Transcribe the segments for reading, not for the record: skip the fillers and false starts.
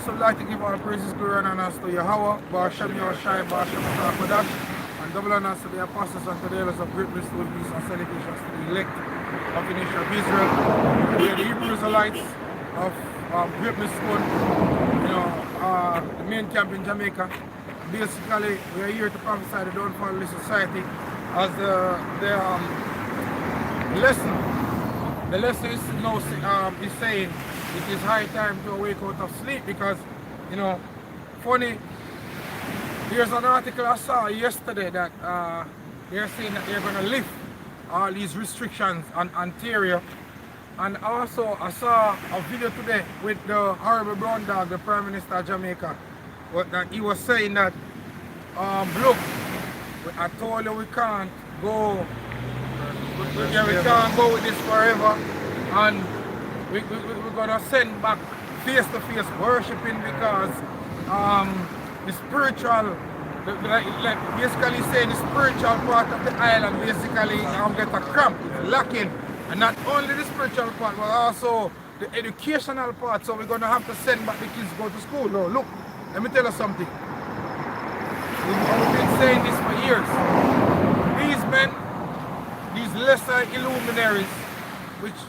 also like to give all praises, glory, and honors to Yahweh, Ba'ashem Yahushai, Ba'ashem Kodash, and double honors to the apostles and to the elders of great mystery, peace, and salutations to the elect of the nation of Israel. We are the Hebrew Israelites of Great Mystery, the main camp in Jamaica. Basically, we are here to prophesy the downfall of the society as the lesson is now is saying it is high time to awake out of sleep because, funny, there's an article I saw yesterday that they're saying that they're going to lift all these restrictions on Ontario. And also I saw a video today with the horrible brown dog, the Prime Minister of Jamaica, that he was saying that, look, I told you we can't go, we can't go with this forever, and we're gonna send back face-to-face worshiping because the spiritual, like basically saying the spiritual part of the island basically get a cramp, it's lacking. And not only the spiritual part, but also the educational part. So we're going to have to send back the kids to go to school. No, look, let me tell you something. We've been saying this for years. These men, these lesser illuminaries, which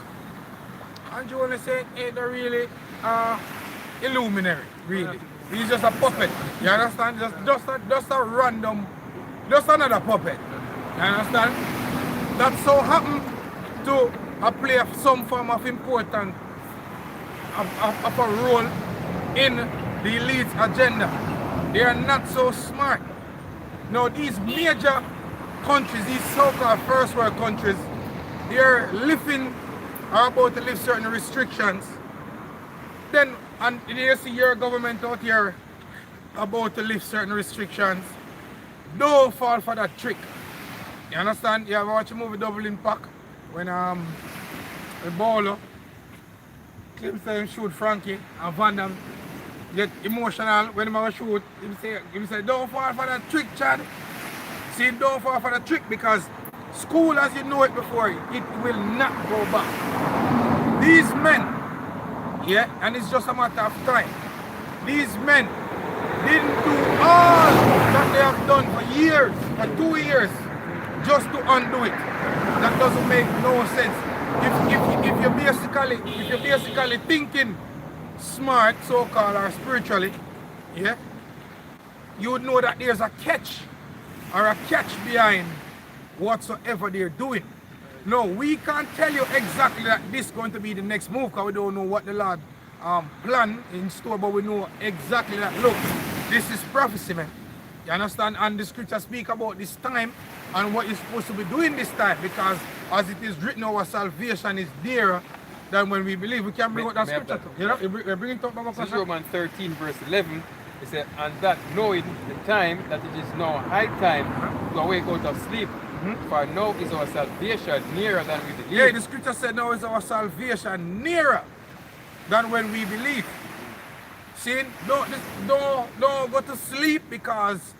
Andrew only said ain't a really illuminary, really. He's just a puppet. You understand? Just a random, just another puppet. You understand? That so happened to play some form of important of a role in the elite's agenda. They are not so smart. Now these major countries, these so-called first world countries, they are lifting or about to lift certain restrictions. Then and you see your government out here about to lift certain restrictions. Don't fall for that trick. You understand? You ever watch a movie Double Impact? When a bowler claims to shoot Frankie and Van Damme get emotional when he shoot, he say, don't fall for that trick, Chad. See, don't fall for the trick because school as you know it before, it will not go back. These men, yeah, and it's just a matter of time. These men didn't do all that they have done for years, for 2 years, just to undo it. That doesn't make no sense. If you're basically thinking smart, so-called, or spiritually, yeah, you would know that there's a catch or a catch behind whatsoever they're doing. No, we can't tell you exactly that this is going to be the next move because we don't know what the Lord plan in store, but we know exactly that. Look, this is prophecy, man. You understand? And the scripture speak about this time and what you're supposed to be doing this time because as it is written, our salvation is dearer than when we believe. We can bring out that scripture. You bring it up, Romans 13 verse 11. It said, and that knowing the time that it is now high time to awake out of sleep, for now is our salvation nearer than we believe. Yeah, the scripture said now is our salvation nearer than when we believe. See, don't go to sleep because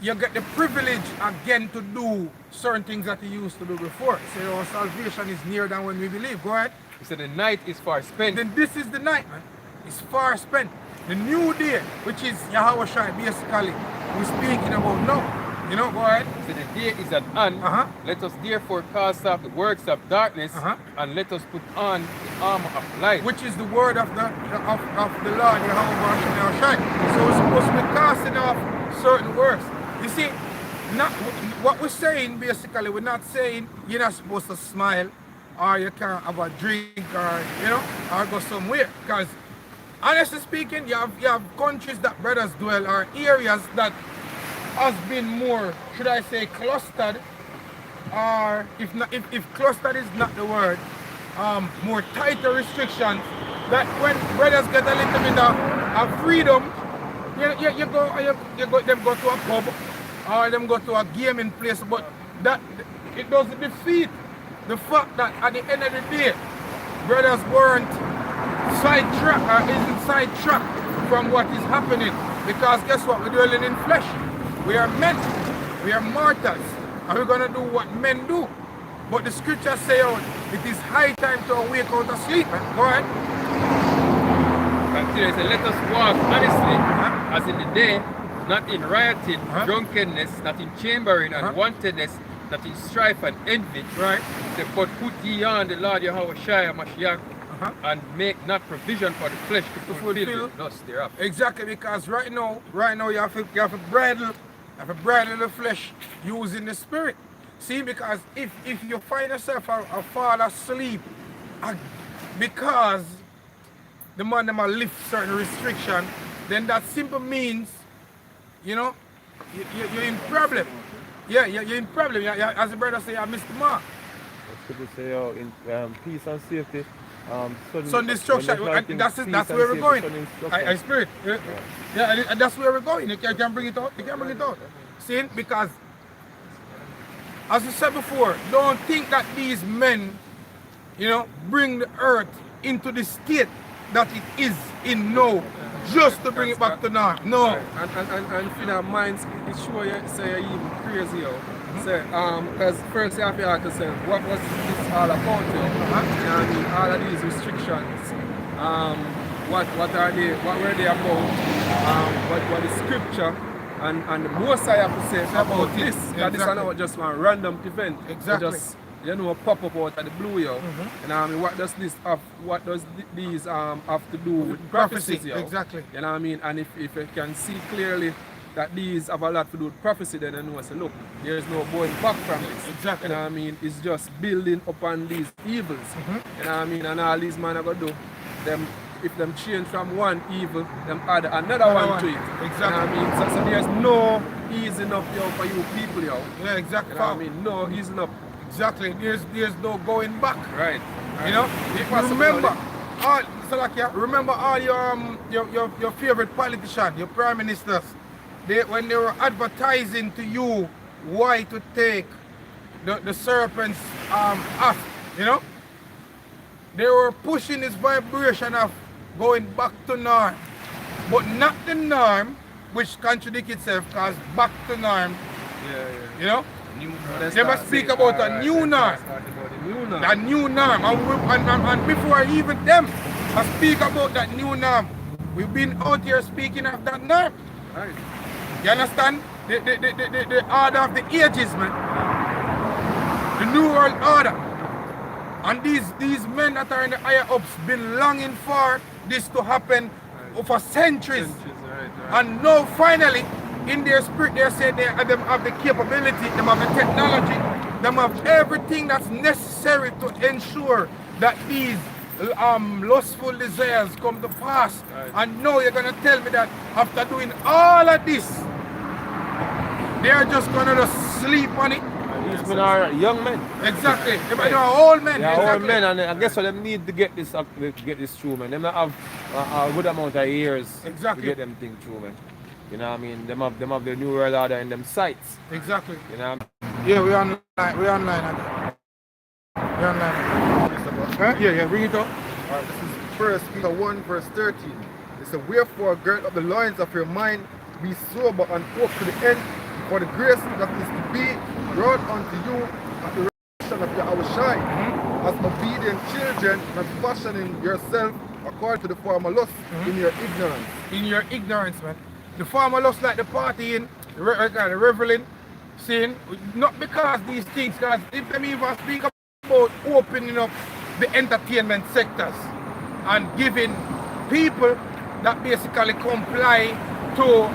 you get the privilege again to do certain things that you used to do before. So our salvation is nearer than when we believe. Go ahead. He said the night is far spent. Then this is the night, man. It's far spent. The new day, which is Yahweh Shai, basically, we're speaking about now. You know, go ahead. So the day is at hand. Let us therefore cast off the works of darkness and let us put on the armor of light. Which is the word of the Lord, Yahweh Shai. So we're supposed to be casting off certain works. You see, not what we're saying basically, we're not saying you're not supposed to smile or you can't have a drink or or go somewhere. Because honestly speaking, you have countries that brothers dwell or areas that has been more, should I say, clustered, or if clustered is not the word, more tighter restrictions, that when brothers get a little bit of freedom, them go to a pub or them go to a gaming place, but that it doesn't defeat the fact that at the end of the day, brothers weren't sidetracked or isn't sidetracked from what is happening, because guess what, we're dwelling in flesh. We are men, we are mortals, and we're going to do what men do. But the scriptures say it is high time to awake out of sleep. Go ahead. continue, he said, let us walk honestly, as in the day, not in rioting, drunkenness, not in chambering and wantedness, not in strife and envy. Right. He said, but put ye on the Lord Yahweh Shai Mashiach, and make not provision for the flesh to fulfill the lust thereof. Exactly, because right now you have to bridle the flesh using the spirit. See, because if you find yourself a fall asleep because the man them a lift certain restriction, then that simply means, you know, you're in problem. Yeah, you're in problem. As the brother say, I missed the mark. People say, oh, in peace and safety. Sun destruction. That's where we're going. I spirit. Yeah, and that's where we're going. You can bring it out. You can bring it out. See, because as I said before, don't think that these men, you know, bring the earth into the state that it is in now, just to bring it back to north. No. And if you know, minds, it's sure you say you're even crazy out. Say, because first you have to ask yourself, what was this all about? You know what I mean? All of these restrictions. What are they? What were they about? What is scripture? And the most I have to say about this, that this is not just one random event. Exactly. Just, you know, pop up out of the blue, yo. You know what I mean? What does this have? What does these have to do with prophecy? Yo? Exactly. You know what I mean? And if you can see clearly that these have a lot to do with prophecy, then I know, say, look, there's no going back from this. Exactly. You know what I mean? It's just building upon these evils. You know what I mean? And all these men are going to do, them, if them change from one evil, them add another one to it. Exactly. You know what I mean? So there's no easing up, yo, for you people, yo. Yeah, exactly. You know what I mean? No easing up. Exactly. There's no going back. Right. You know? Remember all your favorite politicians, your prime ministers, when they were advertising to you why to take the serpent's act, you know? They were pushing this vibration of going back to norm. But not the norm, which contradicts itself, because back to norm, you know? They must speak about a new norm. A new norm. And before even them speak about that new norm, we've been out here speaking of that norm. Right. You understand? The order of the ages, man. The new world order. And these men that are in the higher ups been longing for this to happen for centuries. And now finally, in their spirit, they say they have the capability, they have the technology, they have everything that's necessary to ensure that these lustful desires come to pass. And now you're going to tell me that after doing all of this, they're just going to just sleep on it. These men are young men. Exactly. They are old men. They are exactly. old men, and I guess what they need to get this through, man. They don't have a good amount of years Exactly. to get them things through, man. You know what I mean? Them have the new world order in them sights. Exactly. You know. Yeah, we're online. We're online. We're online. Huh? Yeah, bring it up. Alright, this is 1 Peter 1 verse 13. It says, wherefore gird up the loins of your mind, be sober and hope to the end, for the grace that is to be brought unto you at the resurrection of Yahweh Shai, as obedient children, not fashioning yourself according to the former lust in your ignorance. In your ignorance, man. The former lust like the partying, the reveling, saying, not because these things, because if them even speak about opening up the entertainment sectors and giving people that basically comply to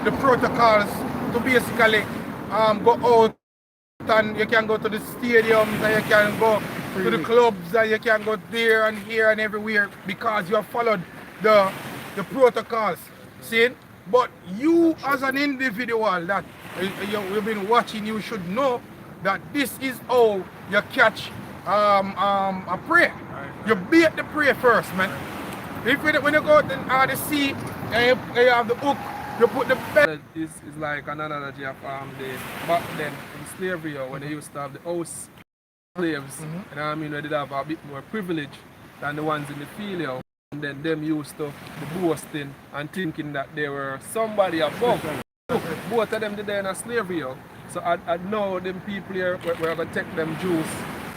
the protocols to basically go out, and you can go to the stadiums and you can go to the clubs and you can go there and here and everywhere because you have followed the protocols. See? But you as an individual that you've been watching, you should know that this is how you catch a prey. You bait the prey first, man. When you go to the sea and you have the hook, you put the bait. This is like an analogy of the back then in slavery, when they used to have the house slaves, you know what I mean, where they have a bit more privilege than the ones in the field, yo. And then them used to be boasting and thinking that they were somebody above. Look, both of them did in a slavery, yo. So I know them people here, we're going to take them Jews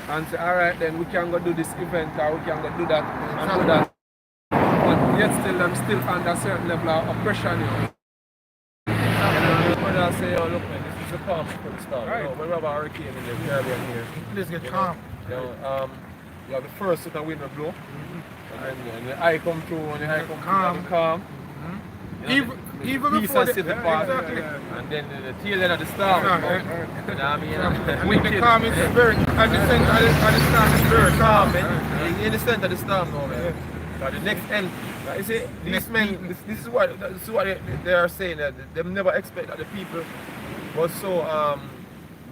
and say, alright then, we can go do this event or we can go do that and do that. But yet still them still under certain level of oppression. You know. When I say, oh look man, this is a calm for the start. Right. You know, when we have a hurricane in the Caribbean here, Please get calm. you know, you have the first set of wind will blow, and the eye come through, and the eye come Calm. through, calm. You know, Even the before peace the has set apart, exactly. and then the tail end of the storm. Yeah, You know what I mean? And when the calm is spirit, and the center of the storm is very calm, man. In the center of the storm now, man. But the next end, you see, these men, this is what they are saying, that they never expect that the people was so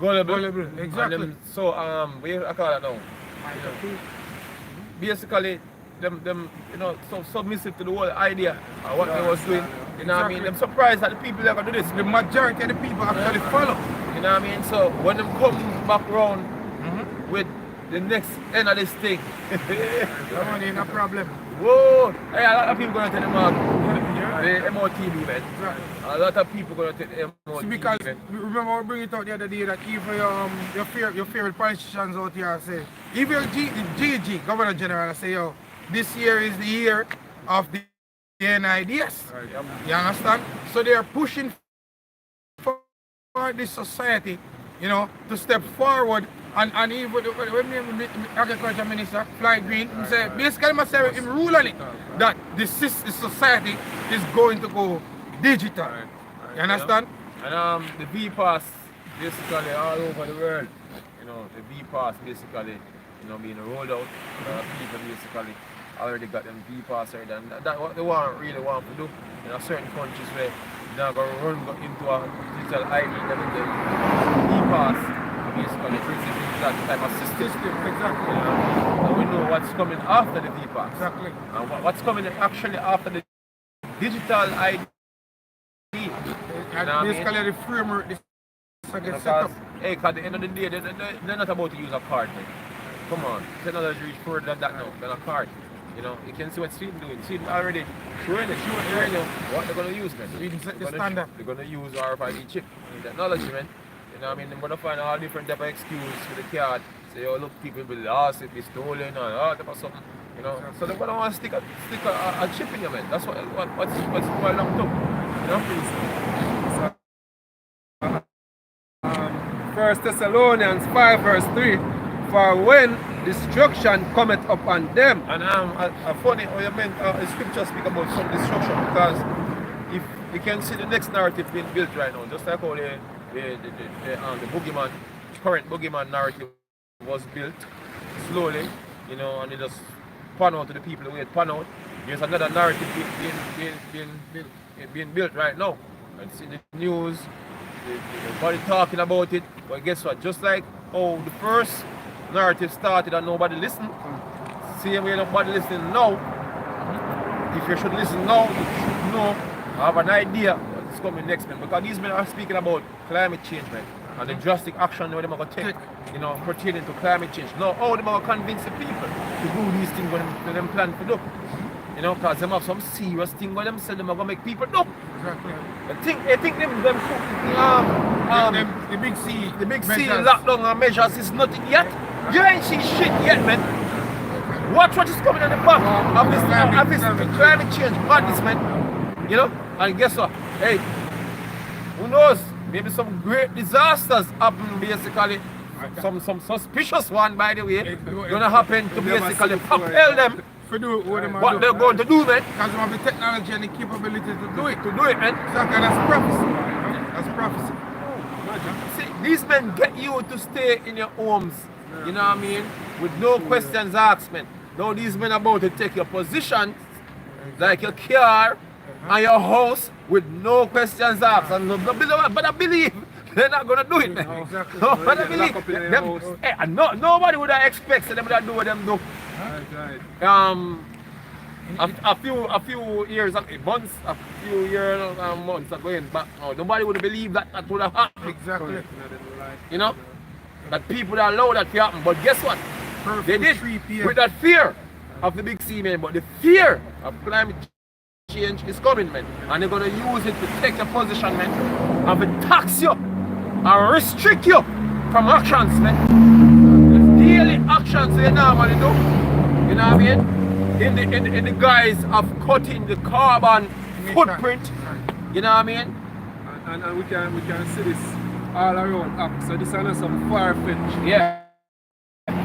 gullible. exactly. And them so I call it now. Basically, them you know, so submissive to the whole idea of what they was doing. You know what I mean? Exactly. I'm surprised that the people that gonna do this. The majority of the people actually follow. You know what I mean? So when them come back round with the next end of this thing, That one ain't a problem. whoa! Hey, a lot of people gonna take them the MOTV, man. Right. A lot of people gonna take the MOTV. See, because man. remember I bring it out the other day that even your favorite politicians out here say, even your GG, Governor General, say, yo, this year is the year of the NIDS. You understand? So they are pushing for this society, you know, to step forward. And even when the agriculture minister, Fly Green, he said, basically myself, him rule on it, that the society is going to go digital. You understand? And the V-Pass basically all over the world. You know, the V-Pass basically, you know, being rolled out. People basically already got them V-Pass already. And that's what they really want to do. You know, certain countries where they're going to run into a digital ID, them with the V-Pass. Basically, that type of system. Exactly. And we know what's coming after the V-Pass. Exactly. And what's coming actually after the digital ID. And basically the framework this get set up. Hey, at the end of the day, they're not about to use a card. Man. Come on, technology reach further than that now, than a card. You know, you can see what Sweden doing. Sweden already showing what they're going to use, man. Sweden set the standard. They're going to use RFID chip technology, man. You know what I mean? They're going to find all different type of excuse for the card. Say, oh, look, people will be lost, it be stolen, and all type of something. You know, so they're going to want to stick a chip in you, man. That's what's going long term. You know? 1 Thessalonians 5 verse 3, for when destruction cometh upon them. And funny how you meant scripture speak about some destruction, because if you can see the next narrative being built right now, just like how the boogeyman, current boogeyman narrative was built slowly, you know, and it just pan out to the people the way it pan out. There's another narrative being built right now. And see the news, everybody talking about it. But guess what? Just like how the first narrative started and nobody listened, same way nobody listening now. If you should listen now, you should know, have an idea what's coming next, man. Because these men are speaking about climate change, man, and the drastic action that they're going to take, you know, pertaining to climate change. Now, how they're going to convince the people to do these things when they plan to do? You know, because they have some serious thing when them say them are going to make people do. Exactly. I think them the big C lockdown and measures is nothing yet. You ain't see shit yet, man. Watch what is coming on the back of this climate change madness, man. You know? And guess what? Hey, who knows? Maybe some great disasters happen basically. Some suspicious one, by the way, gonna happen to basically propel them what they're going to do, man. Because they have the technology and the capability to do it. Man. Exactly, that's prophecy. That's prophecy. See, these men get you to stay in your homes, you know what I mean, with no questions asked, man. Now these men are about to take your position, like your car and your house, with no questions asked. And but I believe they're not gonna do it, man. Exactly. No, but I believe them, nobody would have expected them to do what them do. A few years, months, months ago, back now, nobody would have believed that would have happened. Exactly. You know, that people that allow that to happen. But guess what? They did 3 p.m. with that fear of the big C, man. But the fear of climate change is coming, man, and they're gonna use it to take your position, man, and to tax you and restrict you from actions, man. Daily actions they normally do. You know what I mean? in the guise of cutting the carbon footprint. You know what I mean? And we can see this all around up. So this is not some far-fetched Yeah.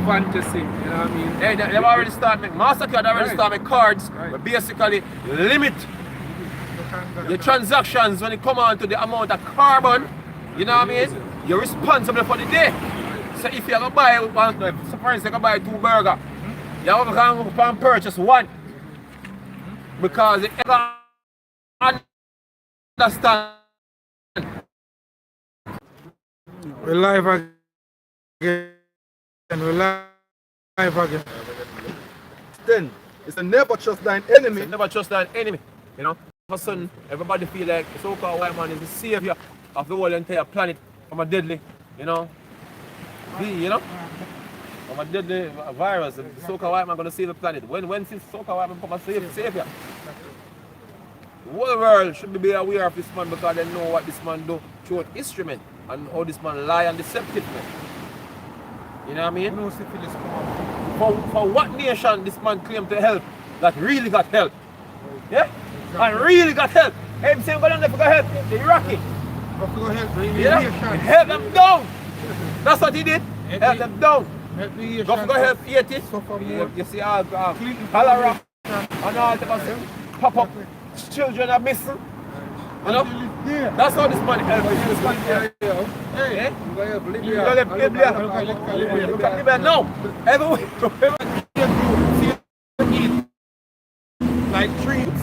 fantasy, you know what I mean? They've already started making MasterCard already Right. started making cards, Right. but basically limit your transactions when it come on to the amount of carbon. You know what I mean? You're responsible for the day. So if you're gonna buy one, so for instance, you can buy 2 burgers, you're gonna go and purchase 1 because you understand. We're live again. We're live again. Then it's a never trust thine enemy. So never trust an enemy. You know, all of a sudden everybody feel like the so-called white man is the savior of the whole entire planet from a deadly, you know, from a deadly virus. The so-called white man gonna save the planet. When since so-called white man become a savior? The whole world should be aware of this man because they know what this man do throughout history, man, and how this man lie and deceptive, man. You know what I mean? No syphilis come up. For what nation this man claimed to help that really got help? Yeah? And really got help. Hey, I'm saying, go down there for help the Iraqi. But go help the Yeah? nation. Help them down. That's what he did. Help them down. Help the nation. Go help Haiti. Suffer more. You see all cholera and all the pop up. Children are missing. You know? Yeah. That's how this man helped. This man helped. Hey, Eh? you gotta help You Libya. gotta help Libya. Look at Libya now. Everywhere. Like trees.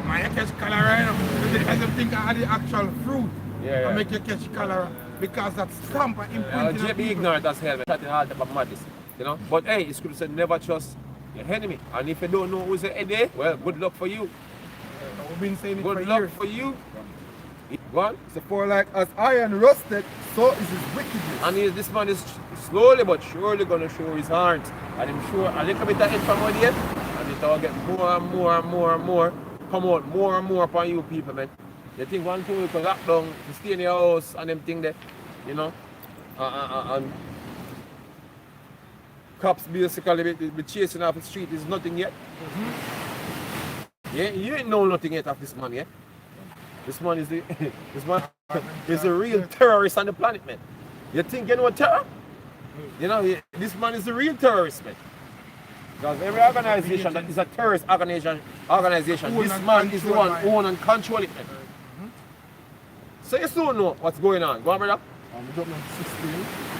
Man, you catch cholera, you know. Because you think of the actual fruit. Yeah, yeah. And make you catch cholera. Because that stamp and imprint. Just be ignorant as hell, man. Chatting all type of madness, you know. But hey, it's good to say never trust your enemy. And if you don't know who's the enemy, well, good luck for you. We've been saying it for Good luck years. for you. Go on. So for like as iron rusted, so is his wickedness. And this man is slowly but surely gonna show his heart. And I'm sure a little bit of information here, and it all get more and more and more and more. Come out more and more upon you people, man. You think 1 2 weeks lock down, you stay in your house and them thing there, you know. And cops basically be chasing off the street is nothing yet. Yeah, you ain't know nothing yet of this man, yeah? This man is the this man is a real terrorist on the planet, man. You think you know terror? You know, this man is a real terrorist, man. Because every organization that is a terrorist organization, this man is the one who own and control it, man. So you still know what's going on. Go on, brother.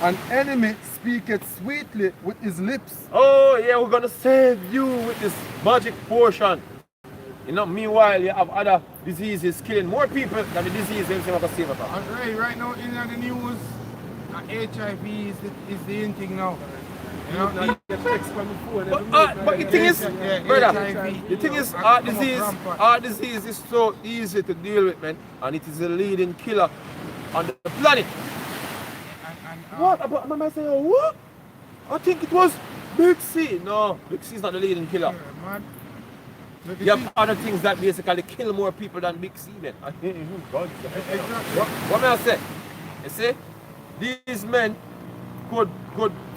An enemy speaketh sweetly with his lips. Oh, yeah, we're going to save you with this magic potion. You know, meanwhile, you have other diseases killing more people than the disease themselves can save us. And right now in the news, HIV is the in thing now. You know, But the thing is, yeah, brother, HIV, the thing is, come heart up disease, rampant. heart disease is so easy to deal with, man, and it is the leading killer on the planet. What? Am I saying what? I think it was Big C. No, Big C is not the leading killer. Man. You have other things that basically kill more people than Big C, man. God. What may I say? You see, these men could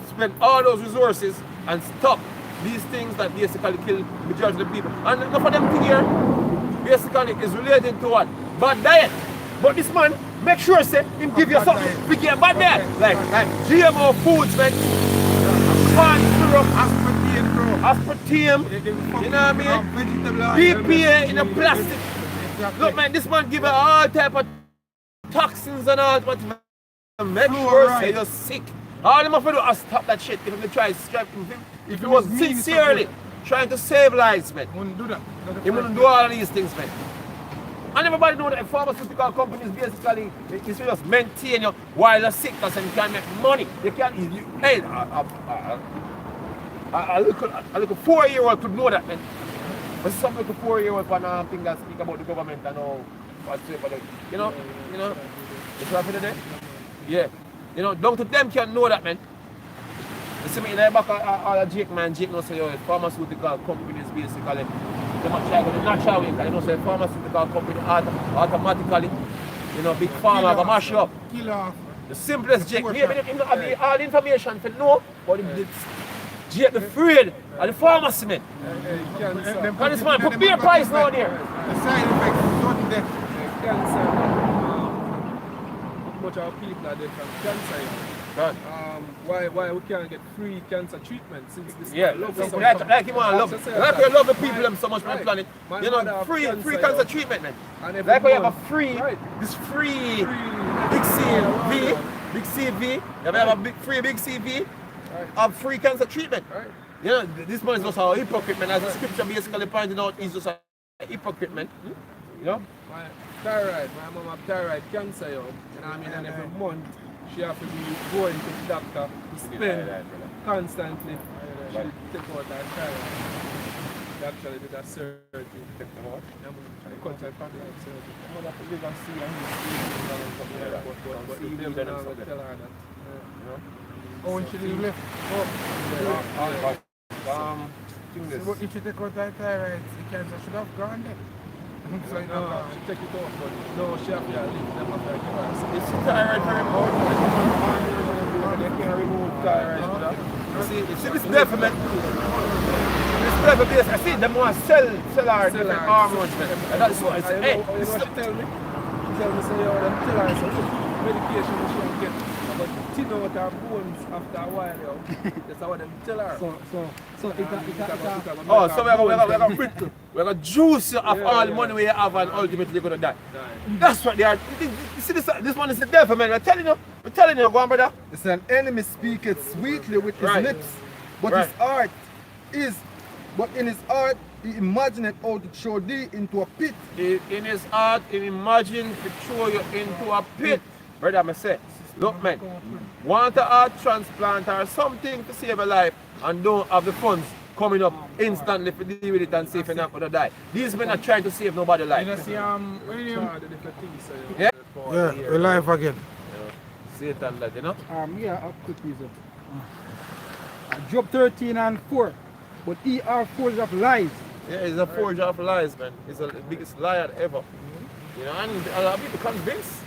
spend all those resources and stop these things that basically kill majority of the people. And enough of them thing here basically is related to what? Bad diet. But this man, make sure say him give you bad something diet. to get bad diet. Like GMO foods, man. Corn syrup, aspartame, you know what I mean? BPA in a plastic. Look, man, this man give you all type of toxins and all, but make sure say you're sick. All them have to do is stop that shit. If you try to strike him, if he was sincerely trying to save lives, man, Wouldn't do that. he wouldn't do all of these things, man. And everybody know that pharmaceutical companies basically is just maintain you while you're sick because you can make money. You can't. Hey, a little 4-year-old could know that, man. But some little 4-year-old can think that speak about the government and all whatsoever. You know, it's what today. Yeah, you know, down to them can know that, man. You see me in the back of Jake, man. Jake knows say pharmaceutical companies basically. They might try to go the natural way, because you know, say pharmaceutical company automatically, you know, big pharma go mash you up. Kill off. The simplest Jake, maybe him not have all the information to know, but him did Jake be afraid of the pharmacy, man. Cancer. And this man put beer price down here. The side effects is sudden death. Cancer. Much of people are dead from cancer. God. Why we can't get free cancer treatment since this Yeah, love like, so like you want to love, That's like what I you say. love the people them so much on the Right. planet. My You mother know, have free cancer, cancer yeah. treatment, man. And every Like when you have a month- free, Right. this free Free- big CV, Yeah. big CV. You have a big free big CV Right. of free cancer treatment. Right. You know, this man is just a hypocrite, man. As the scripture basically pointing out, he's just a hypocrite, man. You know? My thyroid, my mom have thyroid cancer, yo. And I mean, and every month she have to be going to the doctor to spend constantly. She take out her thyroid. They actually did a surgery. They cut her thyroid surgery. Mother have to live and see and hear. But See, they we never don't tell her that. You know? Oh, and she live left. Thing this. So if you take out that thyroid, the cancer should have gone there. So you know, No, she take it off, but no, she have to leave them after give her. It's thyroid to remove. They can remove thyroid. You see this definitely. This level base, I see them want to sell our different hormones, man. And that's what I say. Hey, You know this what is she tell me? She tell me, say, yo, them tell her, so look, medication she don't get. But thin out her bones after a while, yo. That's what them tell her. So it oh, so we're gonna juice you of all the money we have and ultimately you're gonna die. That's what they are. You see this one is the devil, man. We're telling you, go on, brother. It's an enemy speaketh sweetly with his Right. lips, but Right. his heart is, but in his heart he imagineth how to throw thee into a pit. In his heart, he imagined to throw you into a pit. Brother, I say, look, man, want a heart transplant or something to save a life and don't have the funds coming up instantly to deal with it and see if you're not gonna die. These men are trying to save nobody's life. you know, see, what do you mean? Yeah? Yeah, we're live again. Satan that, you know? yeah, a quick reason. Job 13 and 4. But he are full of lies. Yeah, he's a forger of lies, man. He's the biggest liar ever. You know, and a lot of people convinced,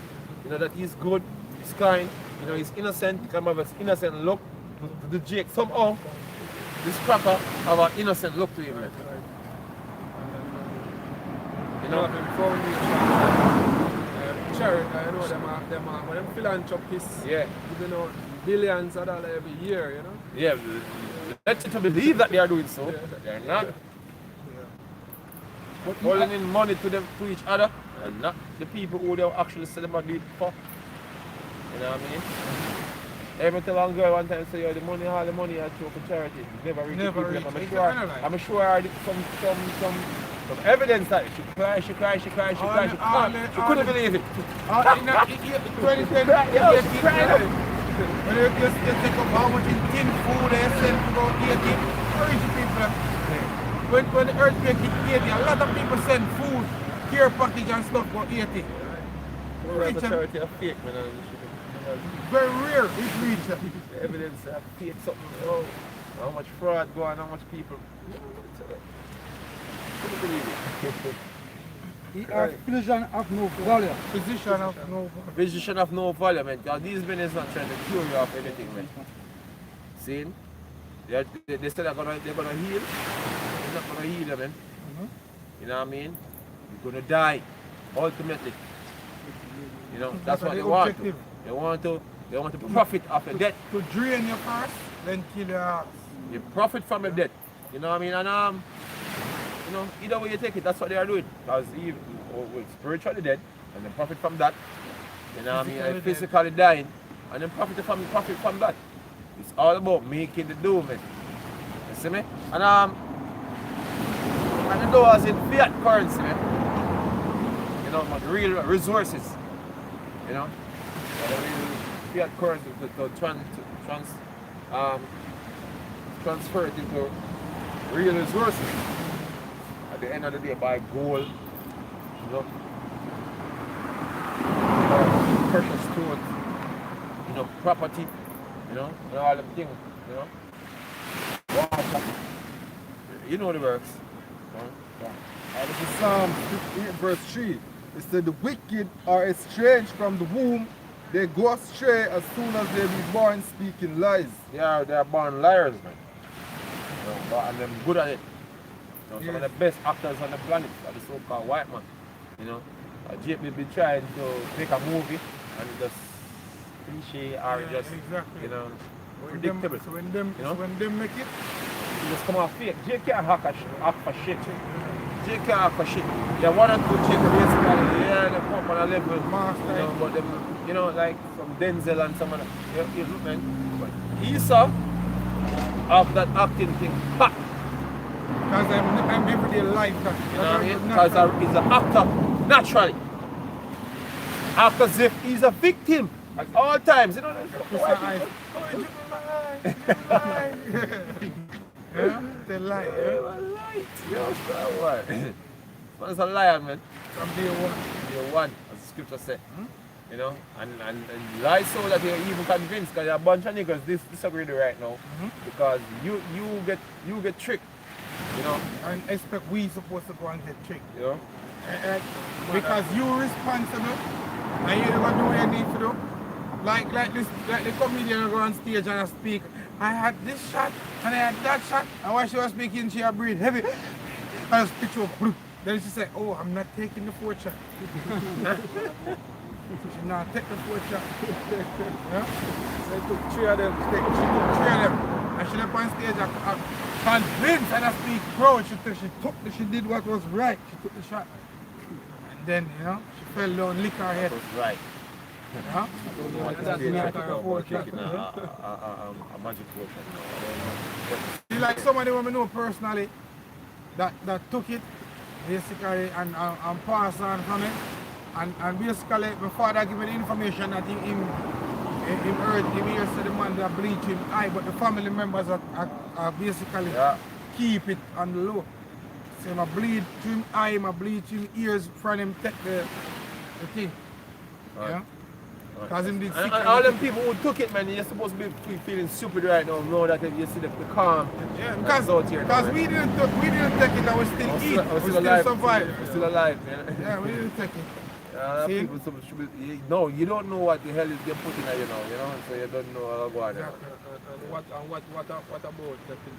you know, that he's good, he's kind, you know, he's innocent, he can have an innocent look to the Jake. Somehow, this cracker have an innocent look to him, man. You know? Charity, you know, them philanthropists, Yeah. you know, billions of dollars every year, you know. Yeah, let you to believe that they are doing so. They're not. But holding in money to them to each other and not the people who they actually sell them and do it for. You know what I mean? Every tell one girl one time say, yo, the money, all the money I throw for charity. Never reach Never the people. reach. I'm sure I did some evidence that she cried. She couldn't believe it. In 2010, She cried. when you just take up how much in tin food they sell for about 80, rich people. When the earthquake hit Haiti, a lot of people send food, care package and stuff for 80. Rich and Charity are fake, man. very rare, it's rich. The evidence that fake something. Oh, how much fraud going on, how much people. Couldn't believe it. He are vision of no value. Position of no. Vision of no value, man. Because these men is not trying to cure you of anything, man. See? They said they're gonna heal. They're not gonna heal you, man. You know what I mean? You're gonna die, ultimately. You know, that's what the they want. objective. They want to profit off your debt. To drain your first, then kill your ass. You profit from your debt. You know what I mean? And you know, either way you take it, that's what they are doing. Because we're spiritually dead, and then profit from that. You know what I mean? And physically dying, and then profit from that. It's all about making the dough, man. You see me? And the dough is in fiat currency, man. You know, but real resources. You know? And the real fiat currency to transfer it into real resources. At the end of the day, buy gold, you know, precious stones, you know, property, you know, and all them things, you know. Water. You know the works. This is Psalm 58 verse 3. It said, the wicked are estranged from the womb. They go astray as soon as they be born speaking lies. They are born liars, man. and them good at it. You know, some of the best actors on the planet are the so-called white man. You know, JP be trying to make a movie and it just cliche or just exactly. you know When predictable. so when them, You know? so when them make it, You just come off fake. J can't hack for shit. J can't hack for shit. Yeah, one or two chicks basically, yeah, they come up on a level. Master. You know, but them, you know, like some Denzel and some of them. You look, man. But he saw of that acting thing. Ha! because I'm everyday life. That, You know what I mean? Because he's an actor naturally. Act as if he's a victim at all times. You know what I mean? Yeah, they lie. Yeah. Yo, what? Man's a liar, man. From day one. Day one, as the scripture said. You know, and lie so that you're even convinced, because a bunch of niggas disagree with you right now. Because you get tricked. You know? And expect we supposed to go and get tricked. You know? Because you're responsible and you never do what you need to do. Like the comedian will go on stage and speak. I had this shot and I had that shot, and while she was speaking, she had breathed heavy. I just picture up. Then she said, "Oh, I'm not taking the fourth shot." She not take the fourth shot. Yeah? So I took 3 of them. She took 3 of them. And she left on stage convinced and I speak proud. She did what was right. She took the shot. And then, you know, she fell down, lick her head. That's right. Huh? That's not a fourth shot. A magic word. See, like somebody who I know personally that took it basically and passed on from it. And basically, my father gave me the information that he heard him here say the man that bleach him eye, but the family members are basically keep it on the low. So I bleed to him eye, I bleed to him ears from him take the thing. Right. Yeah? Because him did sick. And all them people who took it, man, you're supposed to be feeling stupid right now. Know that you see the calm. Yeah, that's out here. because we didn't take it and we still eat. We're We still still alive. survive. We're still alive, man. Yeah, we didn't take it. See? People should be, no, you don't know what the hell is getting put in you now, you know, so you don't know how to go on there. And what about the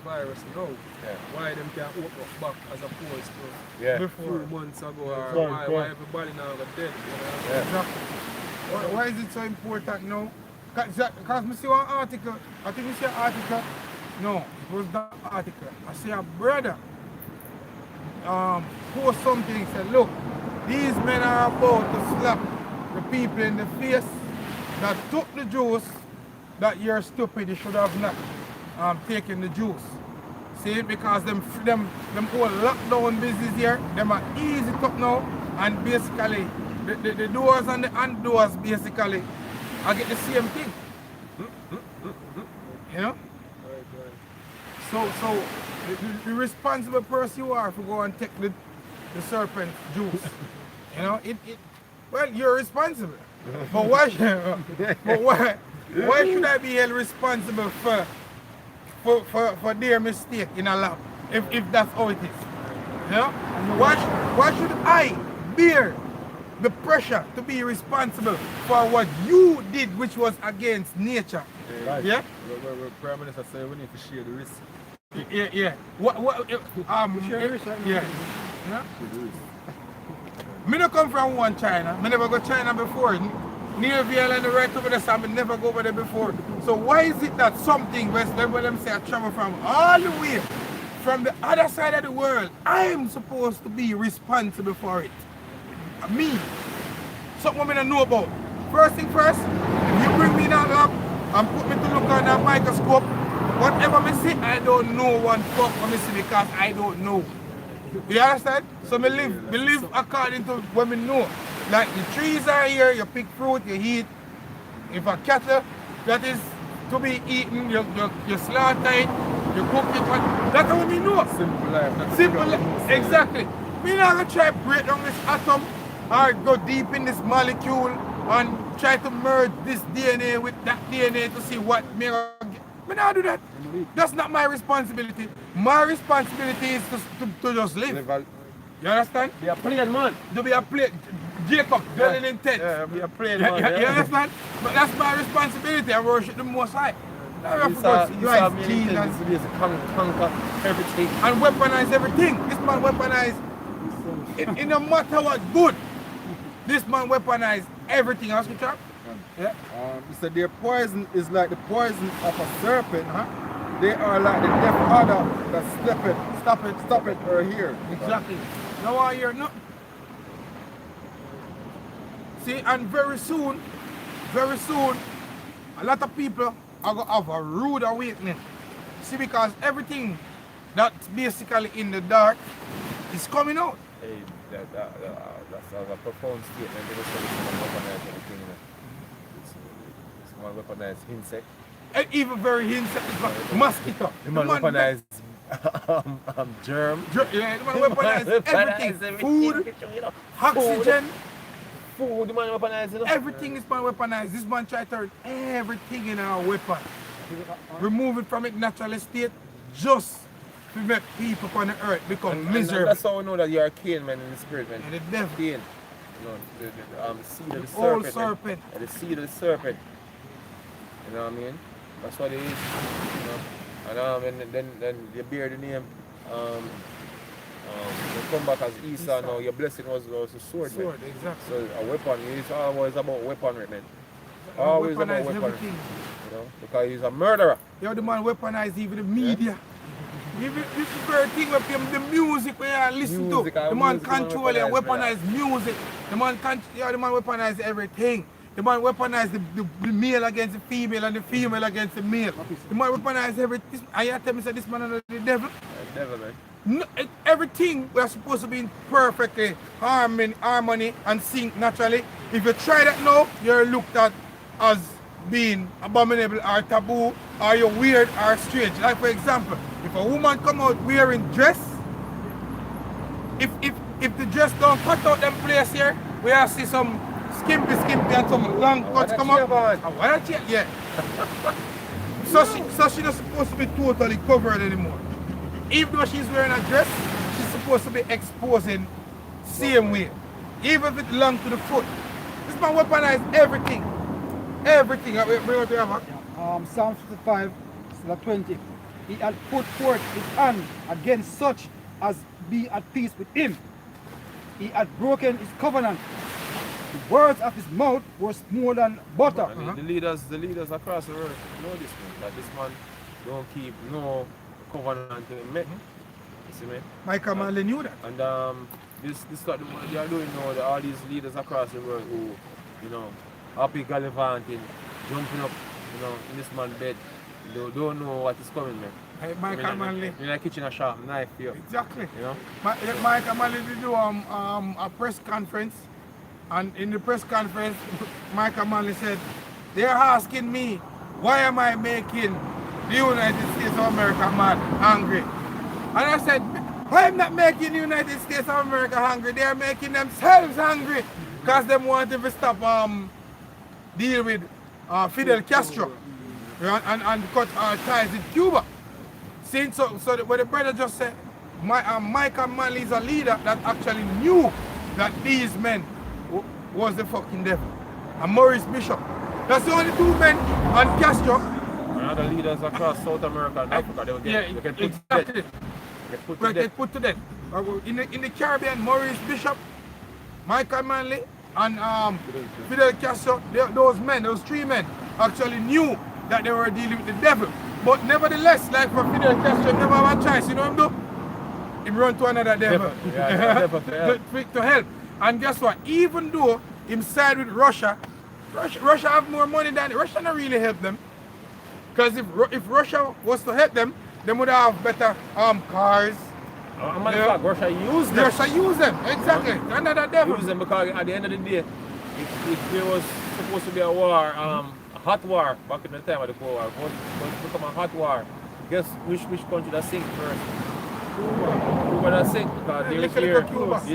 virus now? Yeah. Why them can't open up back as opposed to Yeah. a few months ago, or Right, why everybody now got dead? You know? Yeah. Exactly. Why is it so important now? Because I see one article, I think we see an article, no, it was that article. I see a brother post something, said, look, these men are about to slap the people in the face that took the juice, that you're stupid, you should have not taken the juice. See, because them whole lockdown business here, them are easy up now, and basically the doors and the undoors basically I get the same thing. You know? So the responsible person you are to go and take the serpent juice. You know, well, you're responsible. But why should I be held responsible for their mistake in a lab? If that's how it is. You know? Why should I bear the pressure to be responsible for what you did, which was against nature? Right. Yeah? Where Prime Minister said we need to share the risk. Yeah. Yeah. Me no come from one China. Me never go China before. Near Vienna and the right over there, so I never go over there before. So why is it that something where them say I travel from all the way from the other side of the world, I'm supposed to be responsible for it? Me. Something I don't know about. First thing first, if you bring me that lab and put me to look on that microscope, whatever me see, I don't know one fuck what me see because I don't know. You understand? So me live according to what me know. Like the trees are here, you pick fruit, you eat. If a cattle that is to be eaten, you slaughter it, you cook it. That's what we know. Simple life. Simple life. Exactly. Me not gonna try to break down this atom or go deep in this molecule and try to merge this DNA with that DNA to see what me not do that. That's not my responsibility. My responsibility is to just live. You understand? Be a plain man. To be a play. Jacob, dwelling in tent. Yeah, be a plain You man. understand? But that's my responsibility. I worship the Most High. I You forgot saw splice many jeans things, and, this conquer everything. and weaponize everything. This man weaponized. It no matter what good. This man weaponized everything. Ask me, chap. Yeah. He said their poison is like the poison of a serpent. They are like the deaf adder that stop it, or hear. Exactly. Now I hear nothing. See, and very soon, a lot of people are going to have a rude awakening. See, because everything that's basically in the dark is coming out. Hey, that's a profound statement. They just say someone weaponize everything. Someone weaponize insect. And even very insect, mosquito. The man weaponize germ. Yeah, the man weaponize everything. Food, oxygen, Food, the man weaponize, you know? everything is man weaponized. This man try to turn everything in a weapon. Remove it from its natural state just to make people on the earth become And miserable. that's how we know that you are Cain, man, in the spirit, man. And the devil. Cain. You know, the seed of the Old serpent. serpent. Man. The seed of the serpent. You know what I mean? That's what it is. You know? And then you bear the name. You come back as Esau now. Your blessing was a sword, man. Sword, exactly. So a weapon. It's always about weaponry, man. Always about Weaponize weaponry. everything. You know, because he's a murderer. Yo, the man weaponized even the media. Even this very thing with him, the music we are listening to. Music, The man music man control and weaponize, weaponize music. The man weaponize everything. The man weaponize the male against the female and the female against the male. The man weaponize everything. I tell me say this man is the devil. Devil, man. No, everything we are supposed to be in perfectly harmony and sync naturally. If you try that now, you're looked at as being abominable or taboo, or you're weird or strange. Like for example, if a woman come out wearing dress, if the dress don't cut out them place here, we have see some skimpy and some long cuts come up. Yeah. So she's not supposed to be totally covered anymore. Even though she's wearing a dress, she's supposed to be exposing same way. Even if it belongs to the foot. This man weaponized everything. Everything. Bring out the other. Psalm 55, Psalm 20. He had put forth his hand against such as be at peace with him. He had broken his covenant. The words of his mouth were smoother than butter. And the leaders across the world know this, man. That this man don't keep no covenant to make. You see me? Michael Manley knew that. And this what they are doing now, all these leaders across the world who, you know, happy gallivanting, jumping up, you know, in this man's bed. They don't know what is coming, man. Hey, Michael Manley. In the kitchen a sharp knife here. Exactly. You know? Michael Manley did do a press conference, and in the press conference, Michael Manley said, they're asking me, why am I making the United States of America mad, angry? And I said, I'm not making the United States of America hungry, they're making themselves hungry, because they want to stop deal with Fidel Castro and cut ties with Cuba. Since so what the brother just said, Michael Manley is a leader that actually knew that these men was the fucking devil. And Maurice Bishop. That's the only two men on Castro. And other leaders across South America and Africa, they will get put exactly. to death. Get put to death. In the Caribbean, Maurice Bishop, Michael Manley, and Fidel Castro, those three men actually knew that they were dealing with the devil. But nevertheless, like for Fidel Castro, he never had a choice. You know what I'm doing? He run to another devil. To help. And guess what? Even though him side with Russia have more money than Russia not really help them. Because if Russia was to help them, they would have better cars. Russia used them. Russia use them, exactly. Another devil. Use them because at the end of the day, if there was supposed to be a war, a hot war back in the time of the Cold War, was to become a hot war. Guess which country that sink first? Cuba that sink because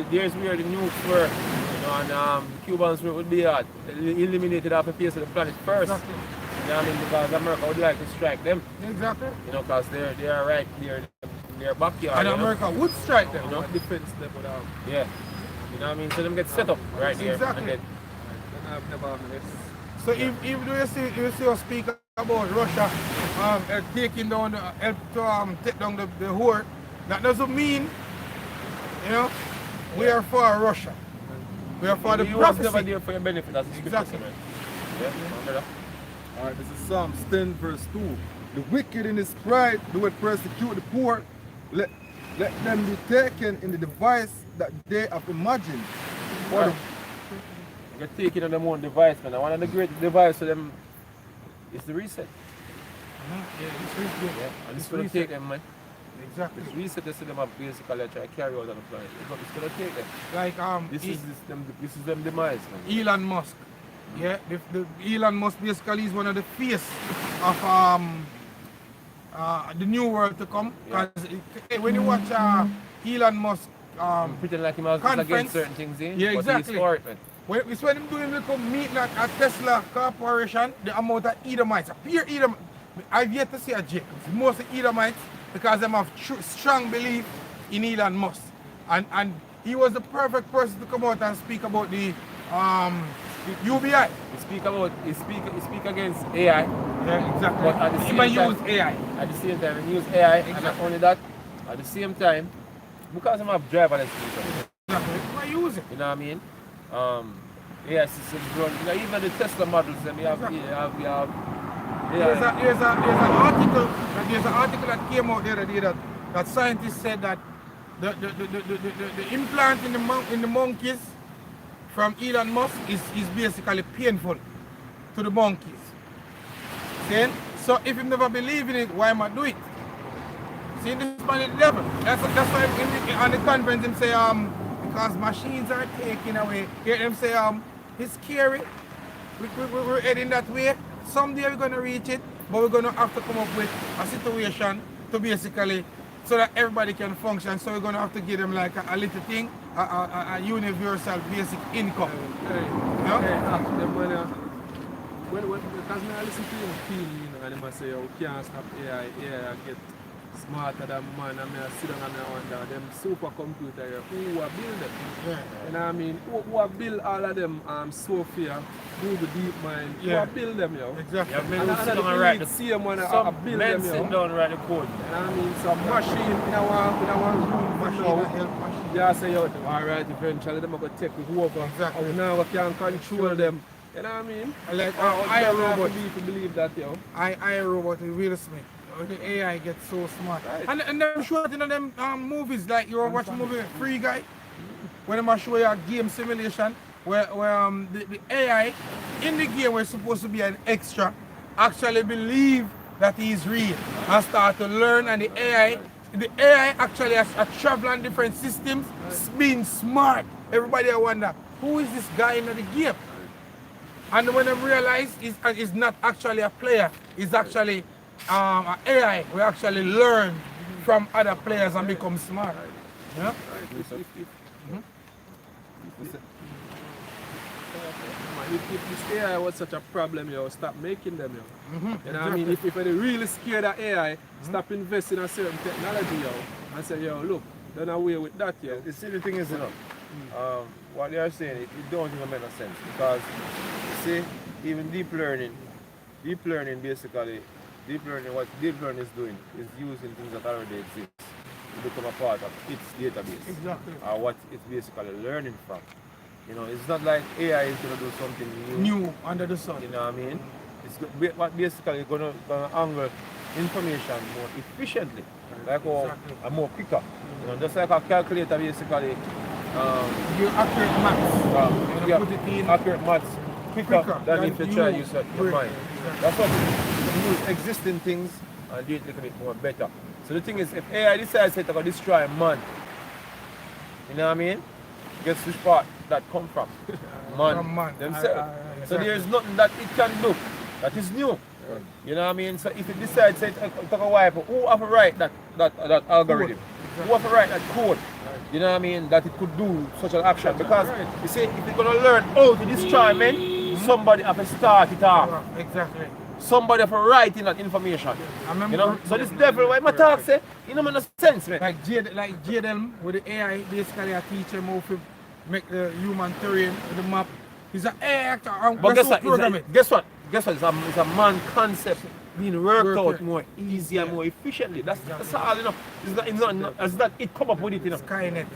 there's where the nukes were. You know, and the Cubans would be eliminated off the face of the planet first. Exactly. You know what I mean? Because America would like to strike them. Exactly. You know, because they are right near their backyard. And America would strike them. You know? Defense them without. Yeah. You know what I mean? So them get set up right there. Exactly. And then, I've never So if you see us speak about Russia taking down, help to take down the whore. That doesn't mean, you know, we are for Russia. We are for the You was never prophecy. there for your benefit, as the scripture Exactly. says, man. Yeah, remember Alright, this is Psalms 10 verse 2. The wicked in his pride do it persecute the poor. Let them be taken in the device that they have imagined. For the, You're taking on them own device, man. And one of the great device for them is the reset. Yeah, it's really good. Yeah, and it's It's going to take reset. them, man. Exactly. It's reset to see them have basically try to carry out on the planet. It's going to take them. Like This is them demise, man. Elon Musk. Yeah, the Elon Musk basically is one of the face of the new world to come. Yeah. 'Cause when you watch Elon Musk Pretend like him was conference. against certain things, eh? Yeah, But exactly. he's for it, man. it's when him doing little meeting at Tesla Corporation, the amount of Edomites, pure Edom. I've yet to see a Jacobs. Most Edomites because they have strong belief in Elon Musk. And he was the perfect person to come out and speak about the UBI. He speak against AI. Yeah, exactly. But at the same Even time, use AI. At the same time, he use AI, and not only that, at the same time, because I'm a driverless vehicle, Exactly. Why use it? you know what I mean? AI systems run, you know, even the Tesla models, them, you have There's an article that came out the other day that scientists said that the implant in the monkeys from Elon Musk is basically painful to the monkeys. See? So if you never believe in it, why am I do it? See, this man is the devil. That's why on the conference him say because machines are taken away. Hear them say it's scary. We're heading that way. Someday we're gonna reach it, but we're gonna have to come up with a situation to basically so that everybody can function. So we're gonna have to give them like a little thing, a universal basic income. Yeah? Hey, ask them because when I listen to him feel, you know, and they say, oh, we can't stop AI get smarter than man, and I sit down and I wonder, them supercomputer here, who are build them? Yeah. You know what I mean? Who are build all of them, Sophia, Google DeepMind, who Yeah. are build them, yo? Exactly. Yeah, men And who sit down and write the same one some build men them, sit yo. down and write the code. You know what I mean? Some machine in our room for Machine now. that help machine. Yeah, say, yo, alright, eventually them are going to take over. Exactly. And now we can control them. You know what I mean? Like I iRobot. believe that, yo. iRobot with Will Smith. The AI gets so smart. Right. And them show it in them movies, like you watch a movie Free Guy, when they show you a game simulation where the AI in the game where it's supposed to be an extra actually believe that he's real and start to learn, and the AI actually has travel on different systems, being smart. Everybody wonder, who is this guy in the game? And when they realize it's not actually a player, it's actually an AI. We actually learn from other players and become smart. Yeah? If this AI was such a problem, yo, stop making them, yo. You know what I mean? Exactly. If they're really scared of AI, stop investing in a certain technology, yo. And say, yo, look, done away with that, yo. You see, the thing is, you know, what they are saying, it don't even make no sense, because you see, even deep learning basically, what deep learning is doing is using things that already exist to become a part of its database, Exactly. or what it's basically learning from. You know, it's not like AI is going to do something New under the sun. you know what I mean? It's what basically going to angle information more efficiently, like Exactly. or more quicker. You know, just like a calculator basically. You accurate maths. Yeah, put it in accurate maths quicker quicker than than if you try to you use your brain. mind. Exactly. That's what you use existing things and do it a little bit more better. So the thing is, if AI decides to go destroy man, you know what I mean? Guess which part that come from? Man, From man. themselves. So exactly. there is nothing that it can do that is new. You know what I mean? So if it decides to take a wipe, who have to write that algorithm? Who have to write that code? You know what I mean? That it could do such an action. Because you see, if you're gonna learn how to destroy men, somebody have to start it off. Exactly. Somebody have to write in that information. I remember You know? So this devil, why my talk say, you know, make no sense, man. like Jaden with the AI, basically a teacher move to make the human terrain with the map. He's an AI actor. But guess what? Program it. Guess what? It's a man concept being worked Work out it. more easy and more efficiently. That's all, you know. It's not it come up with it, you know. Skynet.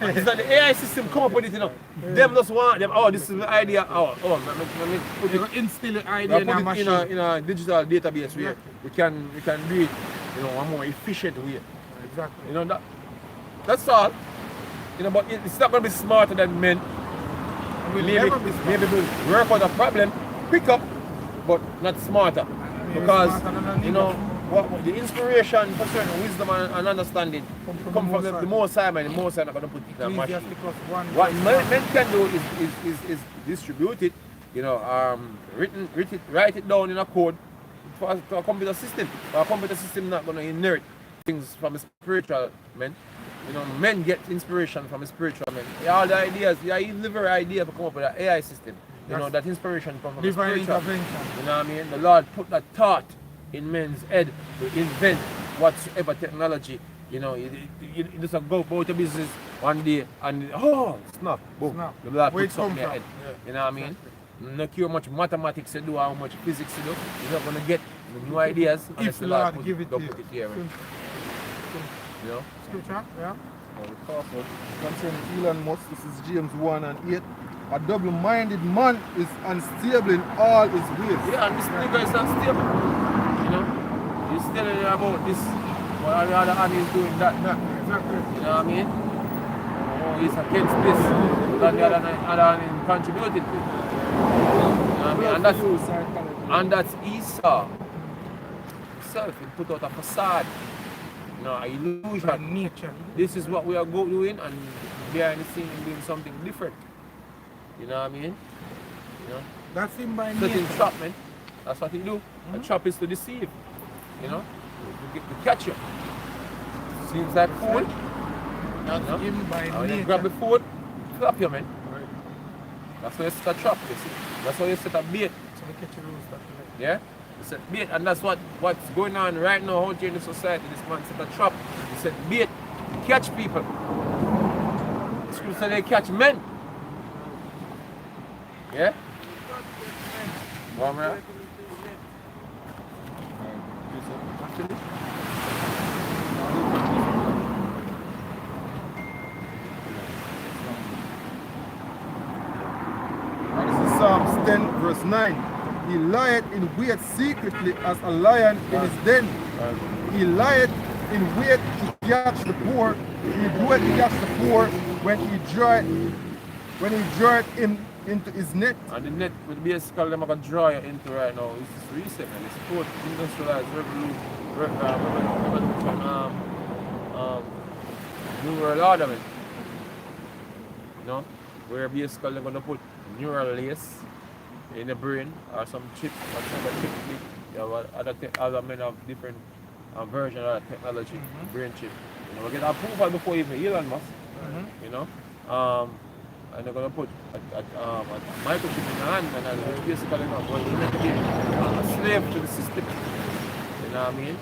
It's not the AI system come up with it, you know. Them just want them, oh, this is the idea, let me put You it, instill the idea in a put it machine. in a digital database where we can do it, you know, a more efficient way. Exactly. You know, that's all. You know, but it's not going to be smarter than men. We'll Maybe never be smart. we'll work on a problem, pick up, but not smarter. Because, smarter than you know, what the inspiration for certain wisdom and understanding come from the Most High, man. The Most High not going to put it in a machine. Just because one What men can do is distribute it, you know, write it down in a code for a computer system. But a computer system not going to inherit things from a spiritual man. You know, men get inspiration from a spiritual man. All the ideas, even the very idea to come up with an AI system. You know, that inspiration comes from a divine spiritual. intervention. You know what I mean? The Lord put that thought in men's head to invent whatsoever technology. You know, you just go about your business one day and snap, boom. Snap. The Lord Where put it something in come your head. from. You know what I mean? No care how much mathematics you do, how much physics you do, you're not gonna get new ideas unless the Lord give it to you. put it here. Man. You know? Scripture, yeah. Concerning Elon Musk, this is James 1:8. A double-minded man is unstable in all his ways. Yeah, and this nigga is not stable. You know? He's telling you about this, while on the other hand he's doing that. Exactly. You know what I mean? Oh, he's against this, but on the other hand he's contributed to it. You know what I mean? And that's Esau himself. He put out a facade. You know, an illusion. Nature. This is what we are doing, and behind the scene doing something different. You know what I mean? You know? That's him by Setting nature. trap, man. That's what he do. A trap is to deceive. You know? To catch you. Seems like food. That's You know? him by And when you nature. grab the food, clap you, man. That's how you set a trap, you see. That's how you set a bait. So they catch a rooster. Yeah? You set bait, and that's what's going on right now out here in the society. This man set a trap. He set bait to catch people. The scripture say they catch men. Yeah? Well, man. This is Psalms 10 verse 9. He lieth in wait secretly as a lion in his den. He lieth in wait to catch the poor. He doeth to catch the poor when he draweth him into his net. And the net with basically them are going to draw you into right now. It's recent, man. It's fourth industrialized revolution, New World Order, man. You know, where basically they're going to put neural lace in the brain or some chip, whatever chip it is. You know, other men have different version of that technology, brain chip. You know, we get approval before even Elon Musk. You know, and they're gonna put a microchip in the hand, and it's basically not going to be a slave to the system. You know what I mean?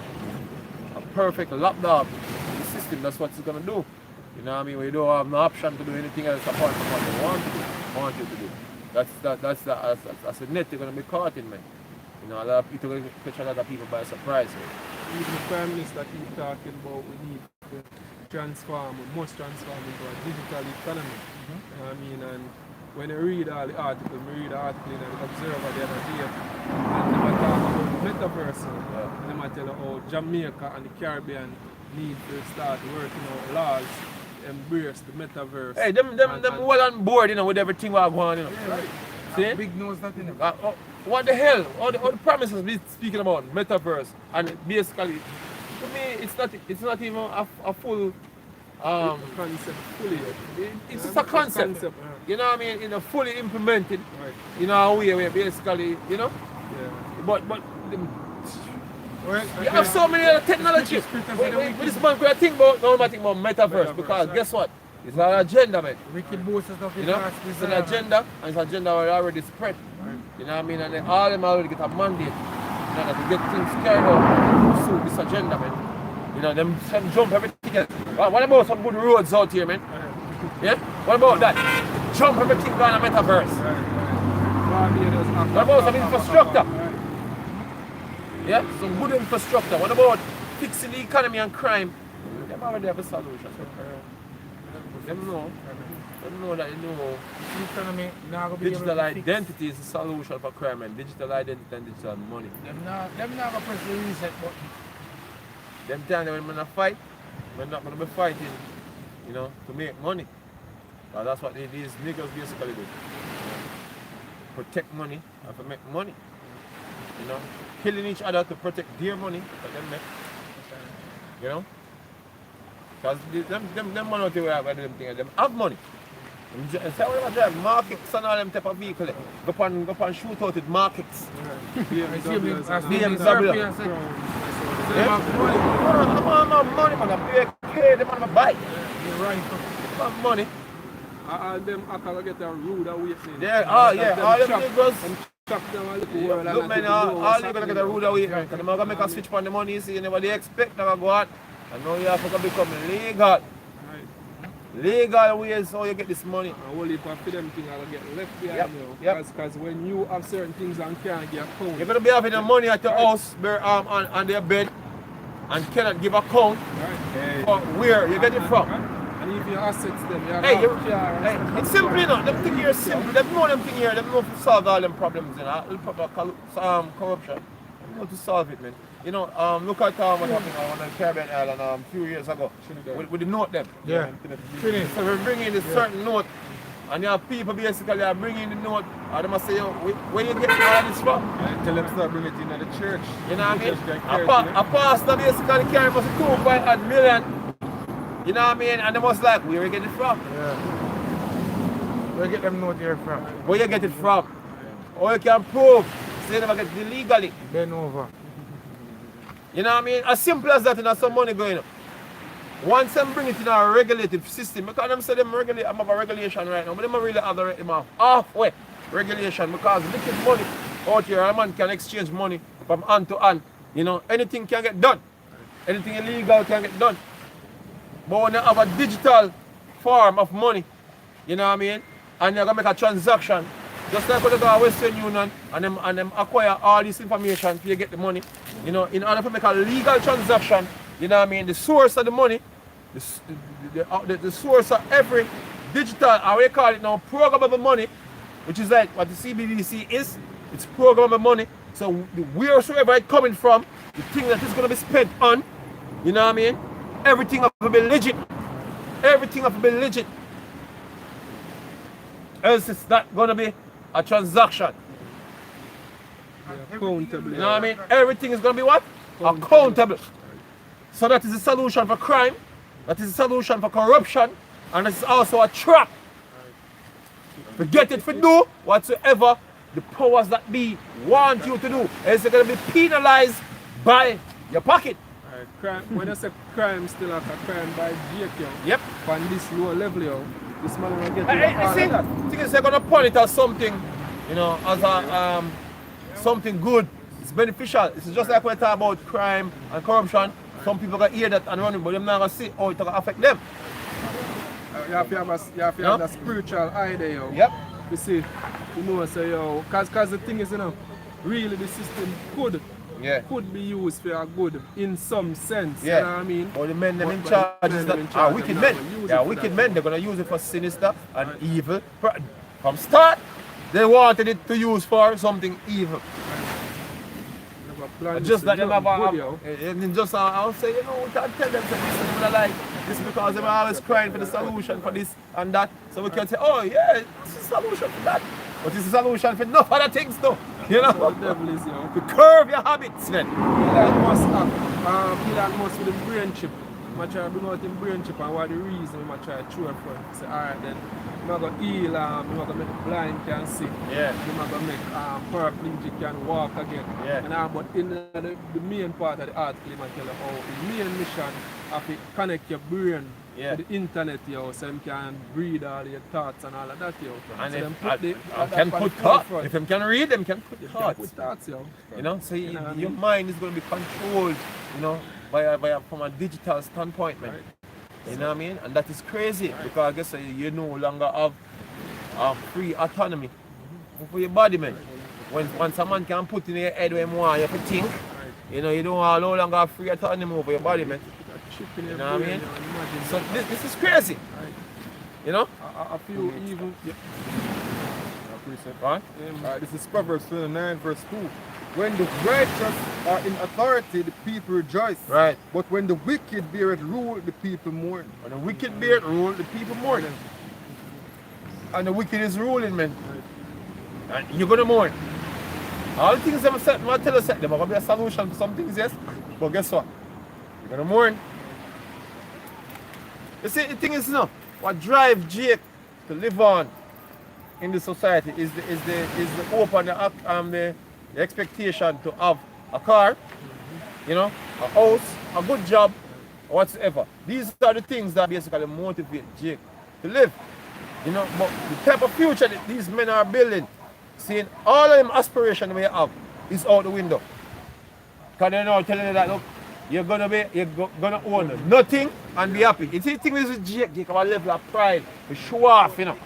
A perfect lapdog to the system. That's what it's gonna do. You know what I mean? We don't have no option to do anything else apart from what they want you to do. That's a net you're gonna be caught in, man. You know, a lot of people going to catch a lot of people by surprise. Man. Even the Prime Minister keep talking about we need to transform, we must transform into a digital economy. You know what I mean? And when I read all the articles, I read the article in the Observer the other day, and they were talking about metaverse. And they might tell you how Jamaica and the Caribbean need to start working out laws to embrace the metaverse. Hey, them well on board, you know, with everything we're going, you know. Right. See? Big nose that in him. What the hell? All the promises we speaking about metaverse, and basically, to me, it's not even a full Concept fully. it's just a concept. Yeah. You know what I mean? You know, fully implemented. Right. You know, a way where basically, you know. Yeah. But Well, you have so many other technologies. What this man could think about? No, I think about metaverse because guess what? It's an agenda, man. Wicked bosses of the You know, past it's an agenda, and it's an agenda already spread. You know what I mean? And then all them already get a mandate. You know, to get things carried out to suit this agenda, man. You know, them jump everything else. What about some good roads out here, man? Yeah? What about that? Jump everything down the metaverse. What about some infrastructure? Yeah, some good infrastructure. What about fixing the economy and crime? Them already have a solution. Them know. Them know that Economy now gonna be able digital to fix. identity is the solution for crime, and digital identity and digital money. Them not gonna press the reset button. Them time when we're gonna fight, we're not gonna be fighting, you know, to make money. But that's what these niggas basically do. Protect money and to make money. You know, killing each other to protect their money that them make. You know? Because them money out there have them things, them have money. And say what drive markets and all them type of vehicle. Go on shoot out with markets. BMW. Yeah? I'm not money, man. I pay them on my bike. You're right. I'm money. All them actually get a rude awakening. Yeah, all them niggas. Chop them a little world and Look, man, let all them you go. gonna get a rude awakening. Because they're gonna make a switch on the money, you see, nobody expect them to go out. And now you have to become legal. Right. Legal ways how you get this money. And only for them things will get left behind Yep, you. yep. Because when you have certain things and can't get account. You're gonna be having the money at your house, on their bed, and cannot give account Right. for where you get it from. And if your assets them, you have Hey, a it's simple enough. Them thing here is simple. Them know them thing here. Them know to solve all them problems. You know, corruption. Them know to solve it, man. You know, look at what happened on the Caribbean island a few years ago with the note them. Yeah. Finish. So we bring in a certain note, and you have people basically are bringing the note, and they must say, yo, where you get all this from? Tell them start bringing it in at the church. You know what I mean? Just get carried, you know? A pastor basically carry must 2.8 million. You know what I mean? And they must like, where you get it from? Yeah. Where get them note here from? Where you get it from? Or you can prove, say you never get it illegally. Bend over. You know what I mean? As simple as that, and some money going up. Once them bring it in a regulated system, because them say them regulate, I'm have a regulation right now, but them really have them have halfway regulation because liquid money out here, a man can exchange money from hand to hand. You know, anything can get done. Anything illegal can get done. But when you have a digital form of money, you know what I mean? And you're gonna make a transaction, just like when you go to Western Union and them acquire all this information to get the money. You know, in order to make a legal transaction, you know what I mean? The source of the money, the source of every digital, how we call it now, programmable money, which is like what the CBDC is, it's programmable money. So wheresoever it's coming from, the thing that is gonna be spent on, you know what I mean? Everything have to be legit. Everything have to be legit. Else it's not gonna be a transaction. accountable. You know what I mean? Everything is gonna be what? Accountable. So that is the solution for crime, that is the solution for corruption, and it's also a trap. Forget it for do whatsoever the powers that be want you to do. Else you're gonna be penalized by your pocket. Alright, crime, when I say crime, still like a crime by JQ. Yep. On this low level, yo, this man will get Hey, all see, of that. thing is they're gonna point it as something, you know, as a something good. It's beneficial. It's just like when we talk about crime and corruption. Some people gonna hear that and run it, but they're not gonna see how it's gonna affect them. You have to have Yeah. that spiritual eye there, yo. Yep. You see, you know, say, yo, cause the thing is, you know, really the system could be used for a good in some sense. Yeah. You know what I mean? Or the men them in But charge the is men them in that charge, are wicked them men. not gonna use They it are for wicked that. men. They're gonna use it for sinister and evil. From start, they wanted it to use for something evil. Never planned Just this that them have good, yo. and just I'll say, you know, we can't tell them that this is like this because they're always crying for the solution for this and that. So we can say, oh yeah, it's a solution for that. But it's a solution for enough other things though. You So know? the devil is, yo. To curb your habits, man. Elon Musk act. Elon Musk with the brain chip. I try to bring out him brain chip and what the reason I try to throw it for. Say, alright then, I'm going to heal, I'm going to make the blind can see. Yeah. I'm going to make paraplegic can walk again. Yeah. And, but in the main part of the article, I tell you how the main mission of it connect your brain Yeah. to the internet, yo, so you can read all your thoughts and all of that, yo. And so if them put the, can put thoughts. If them can read, them can put They can thoughts. put thoughts, yo. You know, so You know what I your mean? mind is going to be controlled, you know, from a digital standpoint, man. Right. You know what I mean? And that is crazy because I guess you no longer have free autonomy for your body, man. Once a man can put in your head when you want you to think, You know, you don't are no longer free at all anymore for your body, man. Chip in your You know what I brain, mean? imagine So that. this is crazy. Right. You know? I feel even. Yeah. Right? This is Proverbs 29 verse 2. When the righteous are in authority, the people rejoice. Right. But when the wicked bear it rule, the people mourn. When the wicked bear rule, the people mourn. And the wicked is ruling, man. And you're gonna mourn. All the things them set, I tell you, set them are gonna be a solution to some things, yes. But guess what? You're gonna mourn. You see, the thing is now, what drives Jake to live on in the society is the hope and the expectation to have a car, you know, a house, a good job, whatsoever. These are the things that basically motivate Jake to live. You know, but the type of future that these men are building, seeing all of them aspirations we have is out the window. Because they're now telling you that, look, you're gonna own nothing and be happy. You see, the thing is with Jake have a level of pride, to show off, you know.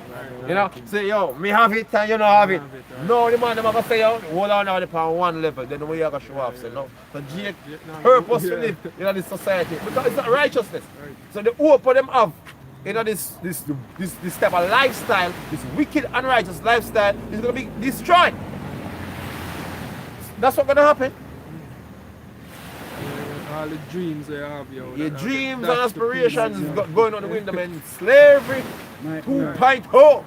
You know, say, yo, me have it and you don't have it. No, the man, them are going to say, yo, hold on now upon one level, then the way you going to show off. Say, no. So Jake purposely live in this society because it's not righteousness. So the hope of them have, you know, this type of lifestyle, this wicked, unrighteous lifestyle is going to be destroyed. That's what's going to happen. All the dreams they have, yo. Your that- dreams that's and the aspirations things, is yo. going on the window, man. Slavery 2.0.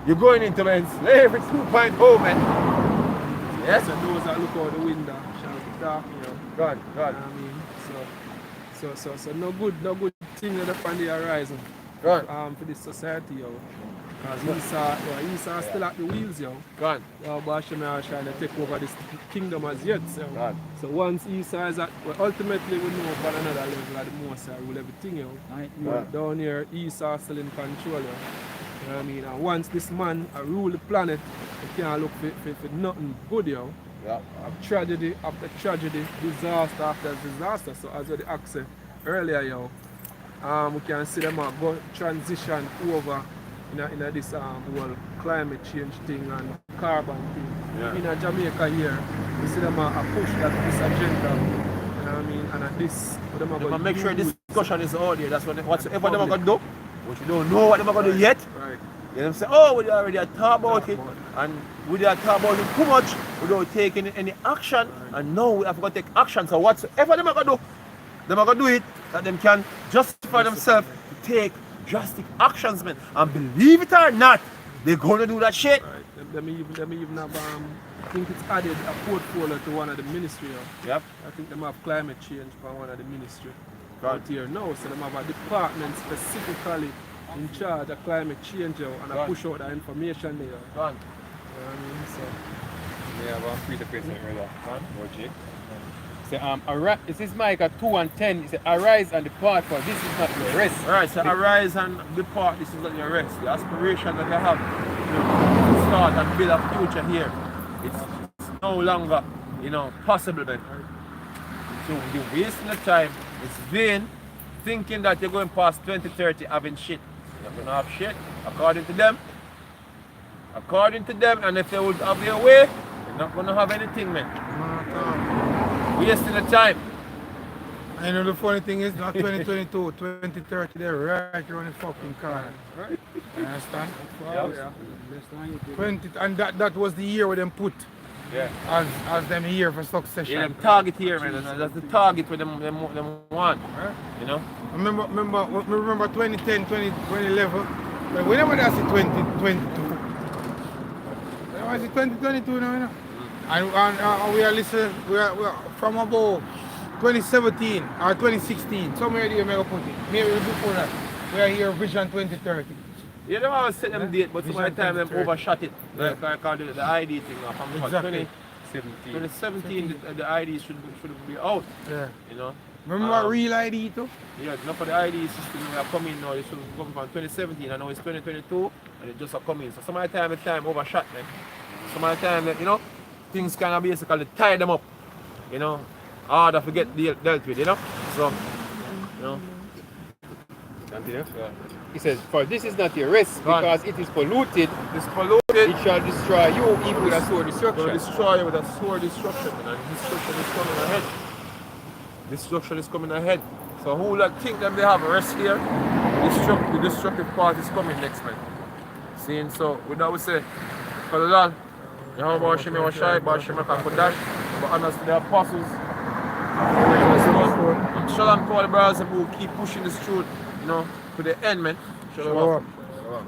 You're going into, man, slavery 2.0, man. Yes? So those that look out the window shall be dark, yo. God. I mean, so no good thing that up on the horizon. God. For this society, yo. Because Esau still at the wheels, yo. God. Bashem are trying to take over this kingdom as yet. So, God. so once Esau is at, well, ultimately we know about another level of the Most High rule everything, yo. God. Down here, Esau still in control, yo. You know what I mean? And once this man rule the planet, he can't look for nothing good, yo. Yeah. Of tragedy after tragedy, disaster after disaster. So as the asked earlier, yo, we can see them go transition over in this whole climate change thing and carbon thing. Yeah. In Jamaica here, we see them push this agenda. You know what I mean? And at this, them They go gonna make sure this discussion is out there. That's whatsoever them are Public. gonna do, which we don't know what them are gonna do yet. Right. You know what I'm saying? Oh, we already talk about it, and we did talk about it too much without taking any action, and now we have got to take action. So whatsoever them are gonna do, them are gonna do it, that them can justify themselves to take drastic actions, man. And believe it or not, they're gonna do that shit. Right. Them even have, I think it's added a portfolio to one of the ministry. Yep. I think them have climate change for one of the ministry Right. out here now. So them have a department specifically in charge of climate change, yo, and I Right. push out that information there. Gone. You know what I mean? So, Yeah, well, free to question right there. Or Jake. Say, this is Micah 2:10. It says, arise and depart, for this is not your rest. Alright, so arise and depart. This is not your rest. The aspiration that you have to start and build a future here, it's no longer, you know, possible, man. So you're wasting the time. It's vain thinking that you're going past 2030 having shit. You're not gonna have shit, according to them. According to them, and if they would have their way, you're not gonna have anything, man. Wasting the time. And you know the funny thing is, not 2022, 2030, they're right around the fucking corner. right. You understand? Yeah. 20, and that was the year where them put Yeah. as them year for succession. Yeah, them target here, man. And that's the target where them want. You know? Remember 2010, 2011. But we never see 2022. We never see 2022 now, you know. And we are listening, we are from about 2017 or 2016. Somewhere there, may I put it. Maybe before that. We are here Vision 2030. You know how I set them date, but some of the time them 2030. overshot it. Like I call it the ID thing. From Exactly. 2017, the ID should be out. Yeah. You know? Remember real ID too? Yeah, enough of the ID system we are coming now. They should come from 2017 and now it's 2022 and it just are coming. So some of the time overshot, man. Some of the time, you know, things kind of basically tie them up. You know, harder to get dealt with, you know? So, you know, continue. Yeah. He says, for this is not your rest, Go on. because it is polluted, It's polluted. it shall destroy you even with a sword Gonna destruction. destroy you with a sword destruction, and destruction is coming ahead. Destruction is coming ahead. So who like think them they have a rest here? The destructive part is coming next, man. Seeing so, with that we say, for the Lord, Yahweh Shemi Washai, Bashim Kakodash, but honest to the apostles. I'm shalom to all the brothers who keep pushing this truth, you know, to the end, man. Shalom. Shalom.